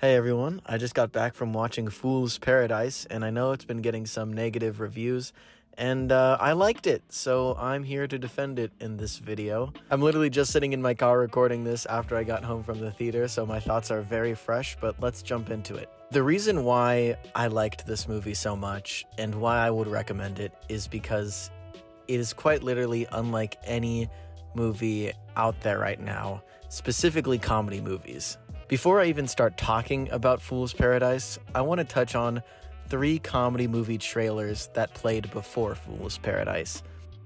Hey everyone, I just got back from watching Fool's Paradise, and I know it's been getting some negative reviews, and I liked it, so I'm here to defend it in this video. I'm literally just sitting in my car recording this after I got home from the theater, so my thoughts are very fresh, but let's jump into it. The reason why I liked this movie so much, and why I would recommend it, is because it is quite literally unlike any movie out there right now, specifically comedy movies. Before I even start talking about Fool's Paradise, I want to touch on 3 comedy movie trailers that played before Fool's Paradise.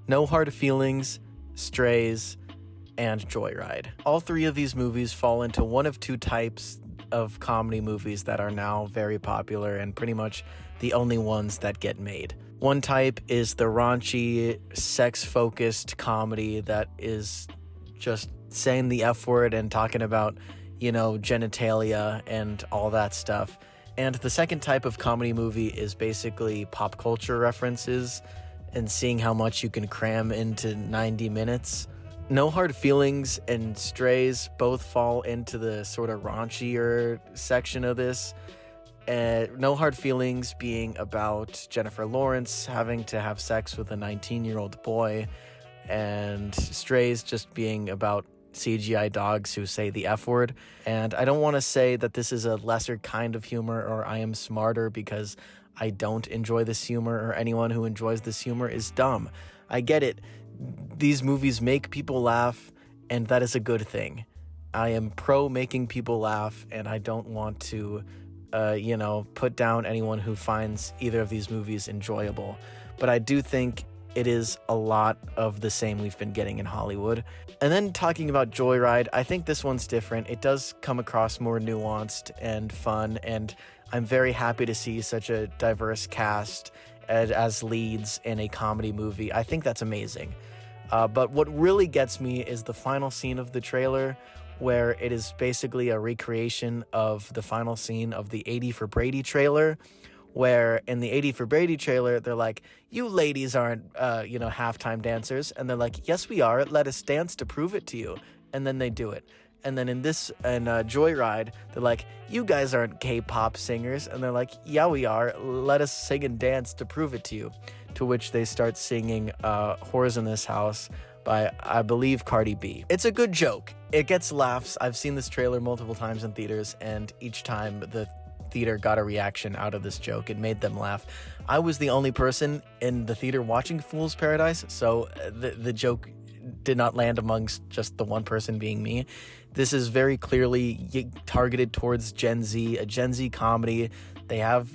No Hard Feelings, Strays, and Joyride. All 3 of these movies fall into one of 2 types of comedy movies that are now very popular and pretty much the only ones that get made. One type is the raunchy, sex-focused comedy that is just saying the F word and talking about genitalia and all that stuff. And the second type of comedy movie is basically pop culture references and seeing how much you can cram into 90 minutes. No Hard Feelings and Strays both fall into the sort of raunchier section of this. No Hard Feelings being about Jennifer Lawrence having to have sex with a 19-year-old boy, and Strays just being about CGI dogs who say the F word. And I don't want to say that this is a lesser kind of humor or I am smarter because I don't enjoy this humor, or anyone who enjoys this humor is dumb. I get it. These movies make people laugh, and that is a good thing. I am pro making people laugh, and I don't want to, put down anyone who finds either of these movies enjoyable. But I do think it is a lot of the same we've been getting in Hollywood. And then talking about Joyride, I think this one's different. It does come across more nuanced and fun, and I'm very happy to see such a diverse cast as leads in a comedy movie. I think that's amazing. But what really gets me is the final scene of the trailer, where it is basically a recreation of the final scene of the 80 for Brady trailer, where in the 80 for Brady trailer, they're like, you ladies aren't, halftime dancers. And they're like, yes, we are. Let us dance to prove it to you. And then they do it. And then in Joyride, they're like, you guys aren't K-pop singers. And they're like, yeah, we are. Let us sing and dance to prove it to you. To which they start singing Whores in This House by, I believe, Cardi B. It's a good joke. It gets laughs. I've seen this trailer multiple times in theaters, and each time the theater got a reaction out of this joke. It made them laugh. I was the only person in the theater watching Fool's Paradise, so the joke did not land amongst just the one person being me. This is very clearly targeted towards Gen Z, a Gen Z comedy. They have,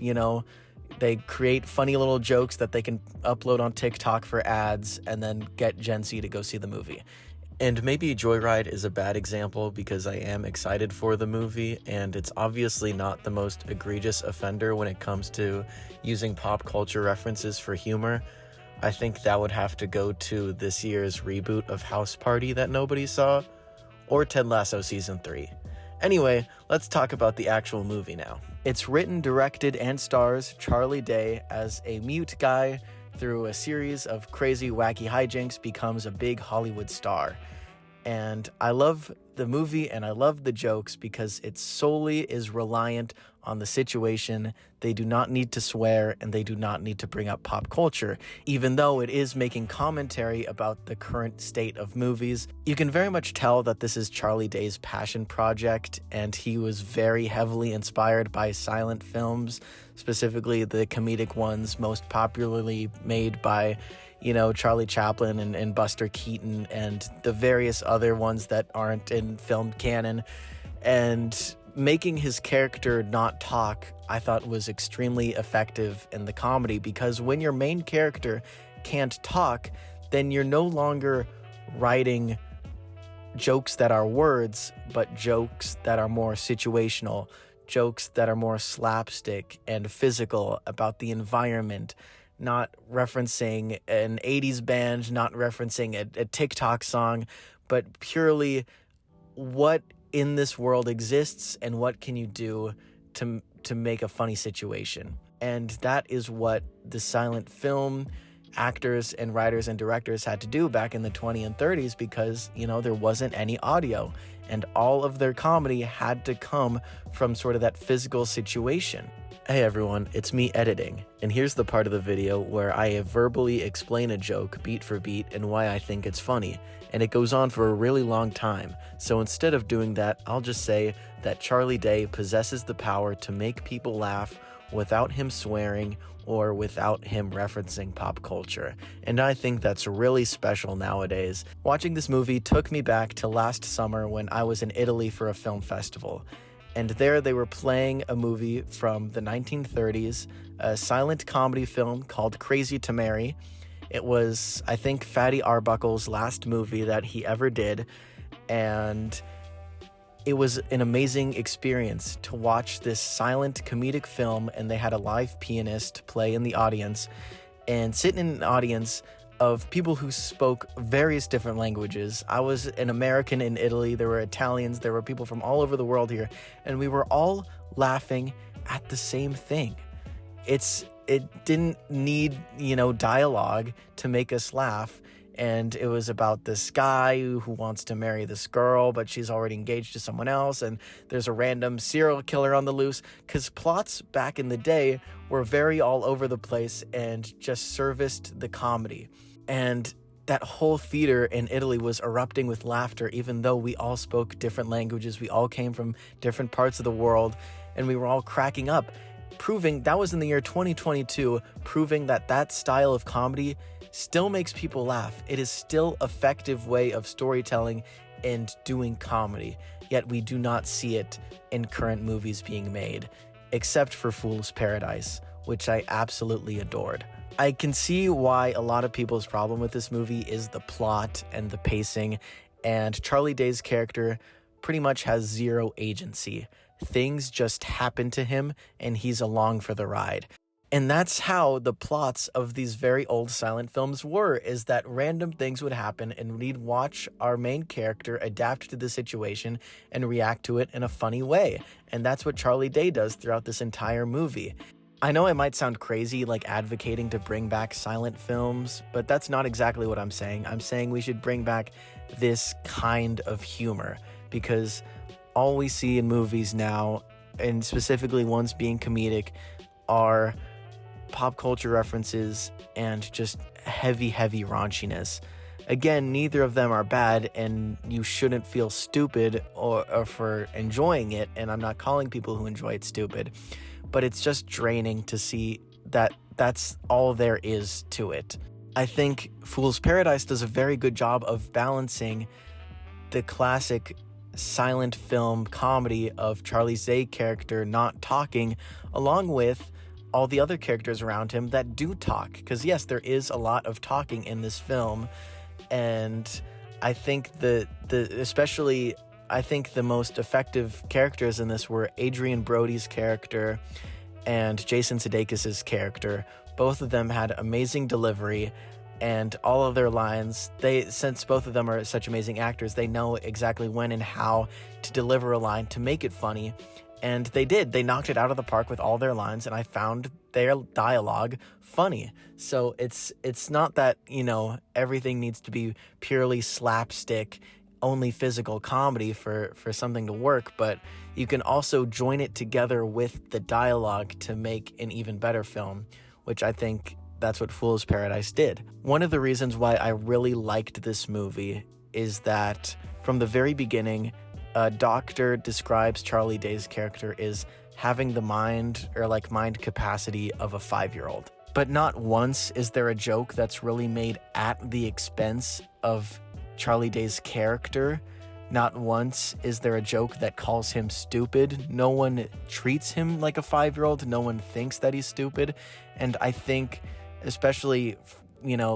they create funny little jokes that they can upload on TikTok for ads and then get Gen Z to go see the movie. And maybe Joyride is a bad example because I am excited for the movie, and it's obviously not the most egregious offender when it comes to using pop culture references for humor. I think that would have to go to this year's reboot of House Party that nobody saw, or Ted Lasso Season 3. Anyway, let's talk about the actual movie now. It's written, directed, and stars Charlie Day as a mute guy through a series of crazy, wacky hijinks becomes a big Hollywood star. And I love the movie and I love the jokes because it solely is reliant on the situation. They do not need to swear and they do not need to bring up pop culture, even though it is making commentary about the current state of movies. You can very much tell that this is Charlie Day's passion project, and he was very heavily inspired by silent films, specifically the comedic ones most popularly made by Charlie Chaplin and Buster Keaton, and the various other ones that aren't in film canon. And making his character not talk, I thought, was extremely effective in the comedy, because when your main character can't talk, then you're no longer writing jokes that are words, but jokes that are more situational, jokes that are more slapstick and physical about the environment, not referencing an 80s band, not referencing a TikTok song, but purely what in this world exists and what can you do to make a funny situation. And that is what the silent film actors and writers and directors had to do back in the 20s and 30s because, there wasn't any audio. and all of their comedy had to come from sort of that physical situation. Hey everyone, it's me editing, and here's the part of the video where I verbally explain a joke beat for beat and why I think it's funny, and it goes on for a really long time. So instead of doing that, I'll just say that Charlie Day possesses the power to make people laugh without him swearing or without him referencing pop culture, and I think that's really special nowadays. Watching this movie took me back to last summer when I was in Italy for a film festival. And there they were playing a movie from the 1930s, a silent comedy film called Crazy to Marry. It was, I think, Fatty Arbuckle's last movie that he ever did, and it was an amazing experience to watch this silent comedic film, and they had a live pianist play in the audience, and sit in an audience of people who spoke various different languages. I was an American in Italy, there were Italians, there were people from all over the world here, and we were all laughing at the same thing. It didn't need, dialogue to make us laugh, and it was about this guy who wants to marry this girl, but she's already engaged to someone else, and there's a random serial killer on the loose, because plots back in the day were very all over the place and just serviced the comedy. And that whole theater in Italy was erupting with laughter, even though we all spoke different languages, we all came from different parts of the world, and we were all cracking up, proving, that was in the year 2022, proving that that style of comedy still makes people laugh. It is still an effective way of storytelling and doing comedy, yet we do not see it in current movies being made, except for Fool's Paradise, which I absolutely adored. I can see why a lot of people's problem with this movie is the plot and the pacing, and Charlie Day's character pretty much has zero agency. Things just happen to him, and he's along for the ride. And that's how the plots of these very old silent films were, is that random things would happen, and we'd watch our main character adapt to the situation and react to it in a funny way. And that's what Charlie Day does throughout this entire movie. I know I might sound crazy, like advocating to bring back silent films, but that's not exactly what I'm saying. I'm saying we should bring back this kind of humor, because all we see in movies now, and specifically ones being comedic, are pop culture references and just heavy raunchiness. Again, neither of them are bad, and you shouldn't feel stupid or for enjoying it, and I'm not calling people who enjoy it stupid. But it's just draining to see that that's all there is to it. I think Fool's Paradise does a very good job of balancing the classic silent film comedy of Charlie Day character not talking, along with all the other characters around him that do talk. Because yes, there is a lot of talking in this film, and I think especially I think the most effective characters in this were Adrian Brody's character and Jason Sudeikis' character. Both of them had amazing delivery, and all of their lines, since both of them are such amazing actors, they know exactly when and how to deliver a line to make it funny. And they did. They knocked it out of the park with all their lines, and I found their dialogue funny. So it's not that, everything needs to be purely slapstick, only physical comedy for something to work, but you can also join it together with the dialogue to make an even better film, which I think that's what Fool's Paradise did. One of the reasons why I really liked this movie is that from the very beginning, a doctor describes Charlie Day's character as having the mind capacity of a 5-year-old. But not once is there a joke that's really made at the expense of Charlie Day's character. Not once is there a joke that calls him stupid. No one treats him like a 5-year-old. No one thinks that he's stupid. And I think, especially,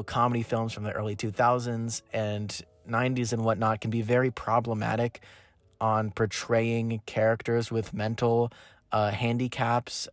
comedy films from the early 2000s and 90s and whatnot can be very problematic on portraying characters with mental handicaps,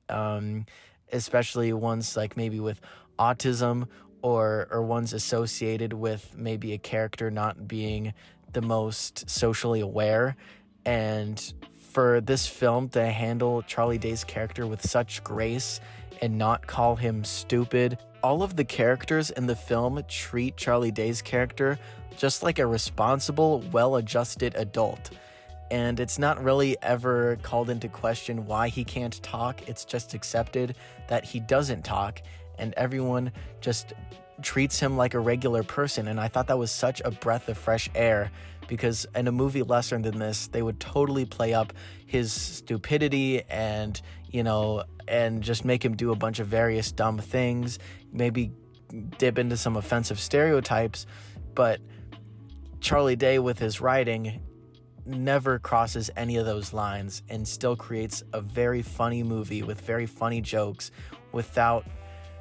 especially ones like maybe with autism or ones associated with maybe a character not being the most socially aware. And for this film to handle Charlie Day's character with such grace and not call him stupid, all of the characters in the film treat Charlie Day's character just like a responsible, well-adjusted adult. and it's not really ever called into question why he can't talk. It's just accepted that he doesn't talk, and everyone just treats him like a regular person. And I thought that was such a breath of fresh air, because in a movie lesser than this, they would totally play up his stupidity and, and just make him do a bunch of various dumb things, maybe dip into some offensive stereotypes. But Charlie Day, with his writing, never crosses any of those lines and still creates a very funny movie with very funny jokes without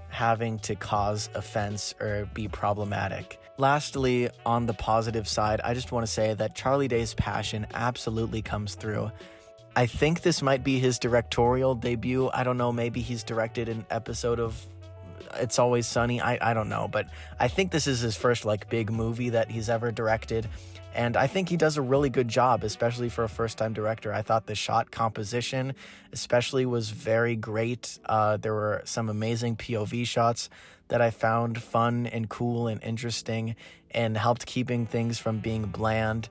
having to cause offense or be problematic. Lastly, on the positive side, I just want to say that Charlie Day's passion absolutely comes through. I think this might be his directorial debut. I don't know, maybe he's directed an episode of It's Always Sunny. I don't know, but I think this is his first big movie that he's ever directed. And I think he does a really good job, especially for a first-time director. I thought the shot composition especially was very great. There were some amazing POV shots that I found fun and cool and interesting and helped keeping things from being bland.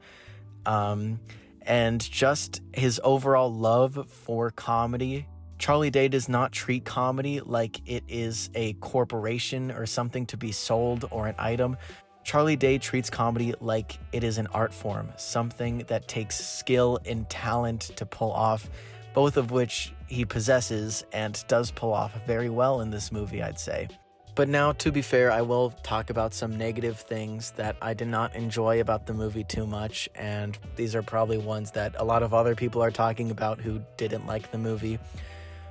And just his overall love for comedy. Charlie Day does not treat comedy like it is a corporation or something to be sold or an item. Charlie Day treats comedy like it is an art form, something that takes skill and talent to pull off, both of which he possesses and does pull off very well in this movie, I'd say. But now, to be fair, I will talk about some negative things that I did not enjoy about the movie too much, and these are probably ones that a lot of other people are talking about who didn't like the movie.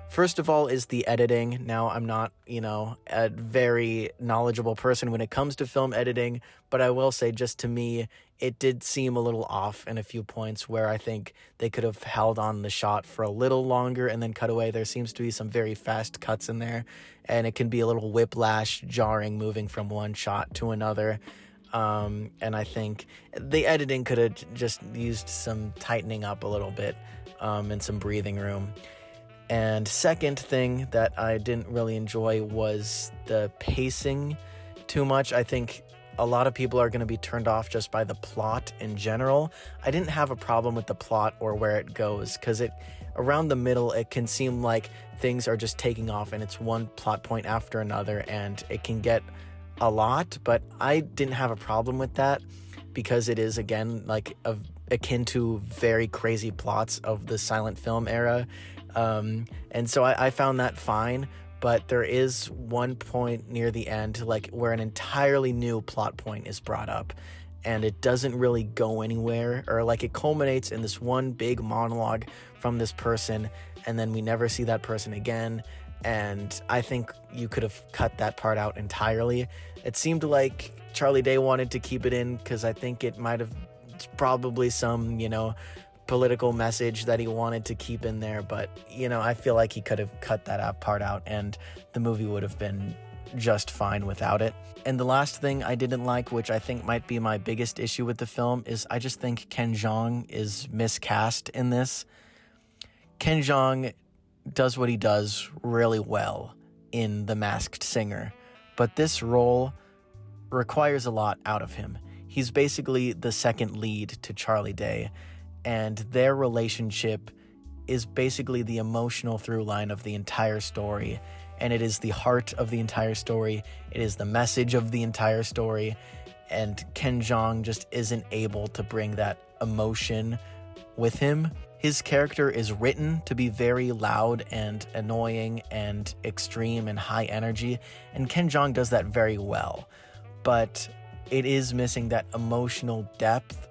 First of all is the editing. Now, I'm not, a very knowledgeable person when it comes to film editing, but I will say, just to me, it did seem a little off in a few points where I think they could have held on the shot for a little longer and then cut away. There seems to be some very fast cuts in there, and it can be a little whiplash, jarring, moving from one shot to another. And I think the editing could have just used some tightening up a little bit, and some breathing room. And second thing that I didn't really enjoy was the pacing too much. I think a lot of people are going to be turned off just by the plot in general. I didn't have a problem with the plot or where it goes, because around the middle, it can seem like things are just taking off and it's one plot point after another, and it can get a lot. But I didn't have a problem with that, because it is, again, akin to very crazy plots of the silent film era. And so I found that fine, but there is one point near the end, where an entirely new plot point is brought up, and it doesn't really go anywhere, or it culminates in this one big monologue from this person, and then we never see that person again. And I think you could have cut that part out entirely. It seemed like Charlie Day wanted to keep it in, because I think it might have probably some, political message that he wanted to keep in there, but I feel like he could have cut that part out and the movie would have been just fine without it. And the last thing I didn't like, which I think might be my biggest issue with the film, is I just think Ken Jeong is miscast in this. Ken Jeong does what he does really well in The Masked Singer, but this role requires a lot out of him. He's basically the second lead to Charlie Day, and their relationship is basically the emotional through line of the entire story, and it is the heart of the entire story. It is the message of the entire story, and Ken Jeong just isn't able to bring that emotion with him. His character is written to be very loud and annoying and extreme and high energy, and Ken Jeong does that very well, but it is missing that emotional depth,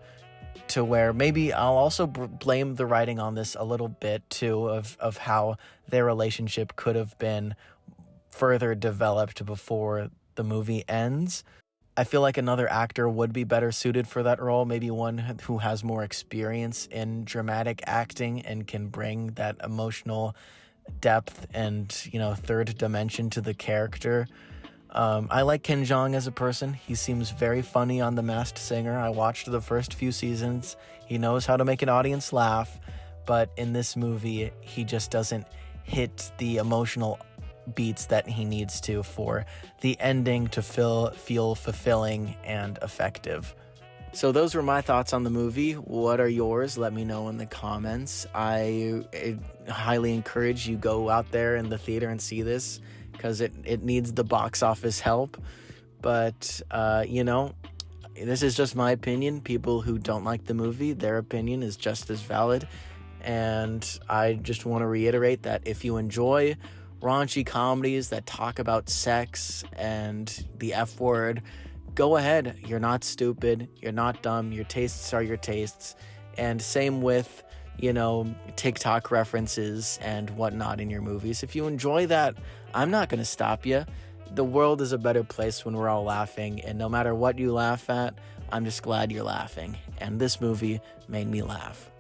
to where maybe I'll also blame the writing on this a little bit too, of how their relationship could have been further developed before the movie ends. I feel like another actor would be better suited for that role, maybe one who has more experience in dramatic acting and can bring that emotional depth and, third dimension to the character. I like Ken Jeong as a person. He seems very funny on The Masked Singer. I watched the first few seasons. He knows how to make an audience laugh, but in this movie, he just doesn't hit the emotional beats that he needs to for the ending to feel fulfilling and effective. So those were my thoughts on the movie. What are yours? Let me know in the comments. I highly encourage you go out there in the theater and see this, because it needs the box office help. But, this is just my opinion. People who don't like the movie, their opinion is just as valid. And I just want to reiterate that if you enjoy raunchy comedies that talk about sex and the F word, go ahead. You're not stupid. You're not dumb. Your tastes are your tastes. And same with, TikTok references and whatnot in your movies. If you enjoy that, I'm not going to stop you. The world is a better place when we're all laughing, and no matter what you laugh at, I'm just glad you're laughing. And this movie made me laugh.